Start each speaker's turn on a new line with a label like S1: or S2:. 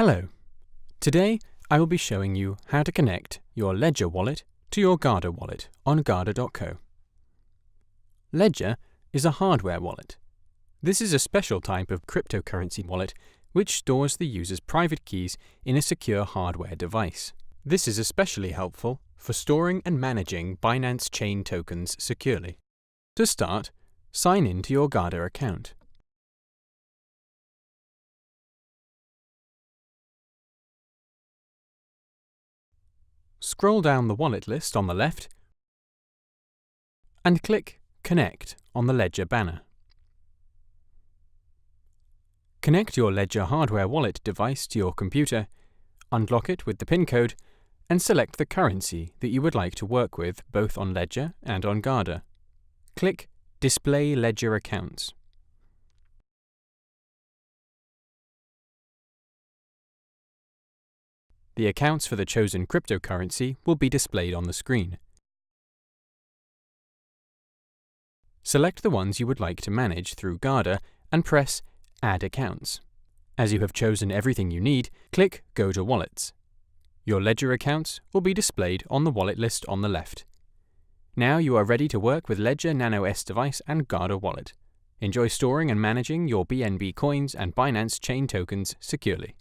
S1: Hello. Today I will be showing you how to connect your Ledger wallet to your Guarda wallet on Guarda.co. Ledger is a hardware wallet. This is a special type of cryptocurrency wallet which stores the user's private keys in a secure hardware device. This is especially helpful for storing and managing Binance chain tokens securely. To start, sign in to your Guarda account. Scroll down the wallet list on the left and click Connect on the Ledger banner. Connect your Ledger hardware wallet device to your computer, unlock it with the PIN code, and select the currency that you would like to work with both on Ledger and on Guarda. Click Display Ledger Accounts. The accounts for the chosen cryptocurrency will be displayed on the screen. Select the ones you would like to manage through Guarda and press Add Accounts. As you have chosen everything you need, click Go to Wallets. Your Ledger accounts will be displayed on the wallet list on the left. Now you are ready to work with Ledger Nano S device and Guarda Wallet. Enjoy storing and managing your BNB coins and Binance chain tokens securely.